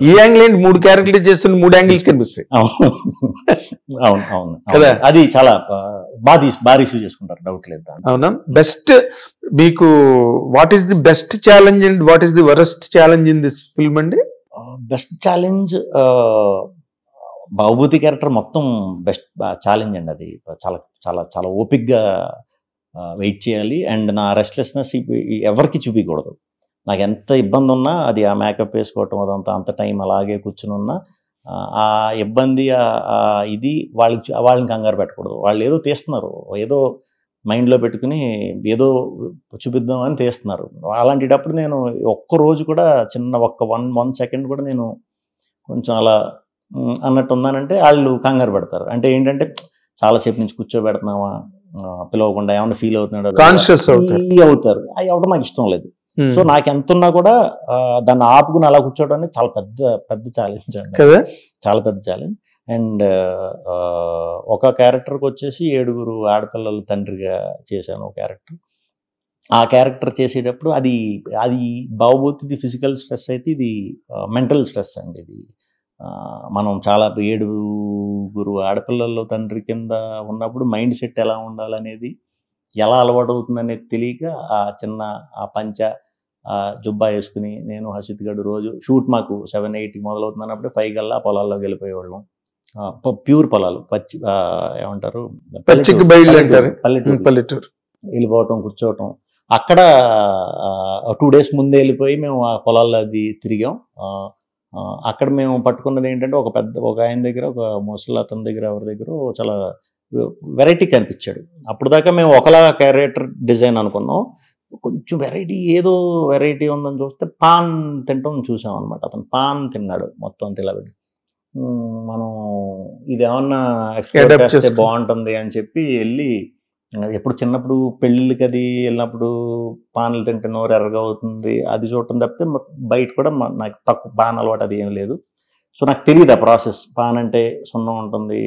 ఈ యాంగిల్ ఏంటి 3 క్యారెక్టర్లు చేస్తున్న 3 యాంగిల్స్ కనిపిస్తాయి. అవును అవును కదా, అది చాలా బాగా రిసీవ్ చేసుకుంటారు, డౌట్ లేదు. అవునా? బెస్ట్ మీకు what is the best challenge and what is the worst challenge in this film అండి? బెస్ట్ ఛాలెంజ్ బాహుబలి క్యారెక్టర్ మొత్తం బెస్ట్ ఛాలెంజ్ అండి. అది చాలా చాలా చాలా ఓపిక్గా వెయిట్ చేయాలి. అండ్ నా రెస్ట్లెస్నెస్ ఎవరికి చూపించకూడదు. నాకు ఎంత ఇబ్బంది ఉన్నా అది ఆ మేకప్ వేసుకోవటం అదంతా అంత టైం అలాగే కూర్చుని ఉన్నా ఆ ఇబ్బంది ఇది వాళ్ళని కంగారు పెట్టకూడదు. వాళ్ళు ఏదో తీస్తున్నారు, ఏదో మైండ్లో పెట్టుకుని ఏదో చూపిద్దామని తీస్తున్నారు. అలాంటిటప్పుడు నేను ఒక్కరోజు కూడా చిన్న వన్ సెకండ్ కూడా నేను కొంచెం అలా అన్నట్టు ఉన్నానంటే వాళ్ళు కంగారు పెడతారు. అంటే ఏంటంటే చాలాసేపు నుంచి కూర్చోబెడుతున్నామా, పిలవకుండా ఏమన్నా ఫీల్ అవుతున్నాడు, కాన్షియస్ అవుతారు. అవి అవడం నాకు ఇష్టం లేదు. సో నాకు ఎంత ఉన్నా కూడా దాన్ని ఆపుకుని అలా కూర్చోవడానికి చాలా పెద్ద ఛాలెంజ్ అండి, చాలా పెద్ద ఛాలెంజ్. అండ్ ఒక క్యారెక్టర్కి వచ్చేసి 7 ఆడపిల్లల తండ్రిగా చేశాను ఒక క్యారెక్టర్. ఆ క్యారెక్టర్ చేసేటప్పుడు అది బాహుబలిది ఫిజికల్ స్ట్రెస్ అయితే ఇది మెంటల్ స్ట్రెస్ అండి. ఇది మనం చాలా 7 ఆడపిల్లల తండ్రి కింద ఉన్నప్పుడు మైండ్ సెట్ ఎలా ఉండాలనేది, ఎలా అలవాటు అవుతుందనేది తెలియక ఆ పంచ జుబ్బా వేసుకుని నేను హసిత్ గడు రోజు షూట్ మాకు 7-8కి మొదలవుతున్నప్పుడు 5 కల్లా పొలాల్లోకి వెళ్ళిపోయేవాళ్ళం. ప్యూర్ పొలాలు, ఏమంటారు, పల్లెటూరు వెళ్ళిపోవటం, కూర్చోవటం. అక్కడ 2 days ముందే వెళ్ళిపోయి మేము ఆ పొలాల్లో అది తిరిగాం. అక్కడ మేము పట్టుకున్నది ఏంటంటే ఒక ఆయన దగ్గర, ఒక ముసలి అతని దగ్గర, ఎవరి దగ్గర చాలా వెరైటీ కనిపించాడు. అప్పుడు దాకా మేము ఒకలా క్యారెక్టర్ డిజైన్ అనుకున్నాం. కొంచెం ఏదో వెరైటీ ఉందని చూస్తే పాన్ తింటాం చూసాం అనమాట. అతను పాన్ తిన్నాడు మొత్తం తిలబెట్టి. మనం ఇదేమన్నా ఎక్స్పెక్ట్ చేస్తే బాగుంటుంది అని చెప్పి వెళ్ళి, ఎప్పుడు చిన్నప్పుడు పెళ్ళిళ్ళకి అది వెళ్ళినప్పుడు పాన్లు తింటే నోరు ఎర్రగా అవుతుంది అది చూడటం తప్పితే బయట కూడా నాకు తక్కువ పాన్ అలవాటు అది ఏం లేదు. సో నాకు తెలియదు ఆ ప్రాసెస్. పాన్ అంటే సున్నం ఉంటుంది,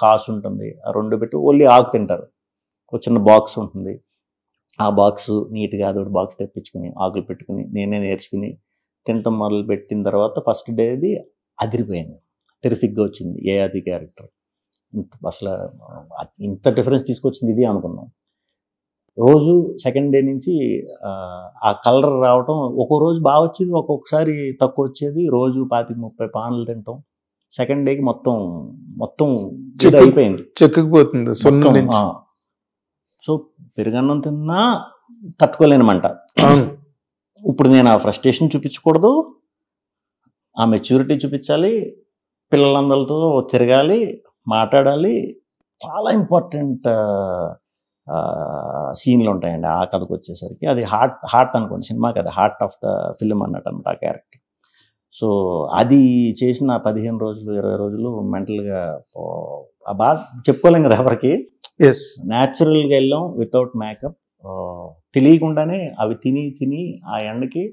కాసు ఉంటుంది, ఆ 2 పెట్టి ఓన్లీ ఆకు తింటారు. ఒక చిన్న బాక్స్ ఉంటుంది, ఆ బాక్స్ నీట్గా అదొకటి బాక్స్ తెప్పించుకుని ఆకులు పెట్టుకుని నేనే నేర్చుకుని తినటం మొదలు పెట్టిన తర్వాత ఫస్ట్ డేది అదిరిపోయింది, టెరిఫిక్గా వచ్చింది. అది క్యారెక్టర్ అసలు ఇంత డిఫరెన్స్ తీసుకొచ్చింది ఇది అనుకున్నాం. రోజు సెకండ్ డే నుంచి ఆ కలర్ రావటం, ఒక్కో రోజు బాగా వచ్చేది, ఒక్కొక్కసారి తక్కువ వచ్చేది. రోజు 25-30 పాన్లు తింటాం. సెకండ్ డేకి మొత్తం అయిపోయింది, చెక్కుపోతుంది. సో పెరుగన్నం తిన్నా తట్టుకోలేనమంట. ఇప్పుడు నేను ఆ ఫ్రస్ట్రేషన్ చూపించకూడదు, ఆ మెచ్యూరిటీ చూపించాలి, పిల్లలందరితో తిరగాలి, మాట్లాడాలి. చాలా ఇంపార్టెంట్ సీన్లు ఉంటాయండి ఆ కథకు వచ్చేసరికి. అది హార్ట్ అనుకోండి, సినిమాకి అది హార్ట్ ఆఫ్ ద ఫిల్మ్ అన్నట్టు అనమాట ఆ క్యారెక్టర్. సో అది చేసిన 15 రోజులు 20 రోజులు మెంటల్గా బాగా చెప్పుకోలేం కదా ఎవరికి. న్యాచురల్గా వెళ్ళాం, వితౌట్ మేకప్, తెలియకుండానే అవి తిని ఆ ఎండకి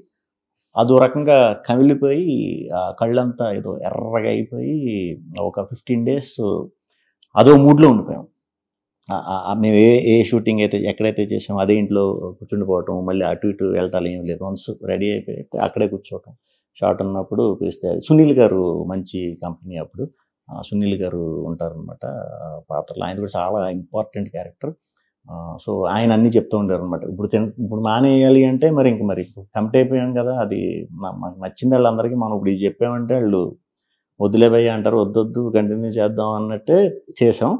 అదో రకంగా కమిలిపోయి కళ్ళంతా ఏదో ఎర్రగా అయిపోయి ఒక 15 days అదో మూడ్లో ఉండిపోయాం. మేము ఏ షూటింగ్ అయితే ఎక్కడైతే చేసామో అదే ఇంట్లో కూర్చుండిపోవటం, మళ్ళీ అటు ఇటు వెళ్తాలు ఏం లేదు. వన్స్ రెడీ అయిపోయి అక్కడే కూర్చోవటం. షార్ట్ ఉన్నప్పుడు పిలిస్తే సునీల్ గారు మంచి కంపెనీ, అప్పుడు సునీల్ గారు ఉంటారనమాట పాత్రలో. ఆయన కూడా చాలా ఇంపార్టెంట్ క్యారెక్టర్. సో ఆయన అన్నీ చెప్తూ ఉంటారు అనమాట. ఇప్పుడు మానేయాలి అంటే మరి కమిట్ అయిపోయాం కదా, అది మాకు నచ్చింది వాళ్ళందరికీ. మనం ఇప్పుడు ఇది చెప్పామంటే వాళ్ళు వదిలేపోయి అంటారు, వద్దొద్దు కంటిన్యూ చేద్దాం అన్నట్టే చేసాం.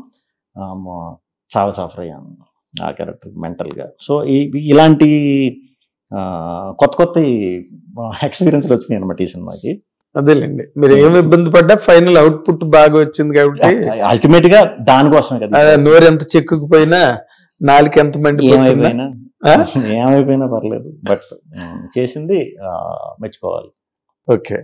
చాలా సఫర్ అయ్యాను ఆ క్యారెక్టర్ మెంటల్గా. సో ఇలాంటి కొత్త ఎక్స్పీరియన్స్లు వచ్చినాయి అనమాట ఈ సినిమాకి. అదేలేండి, మీరు ఏమి ఇబ్బంది పడ్డా ఫైనల్ అవుట్పుట్ బాగా వచ్చింది కాబట్టి అల్టిమేట్ గా దానికోసమే కదా. నోరు ఎంత చెక్కుకుపోయినా, నాలుగు ఎంత మంది ఏమైపోయినా పర్లేదు, బట్ చేసింది మెచ్చుకోవాలి. ఓకే.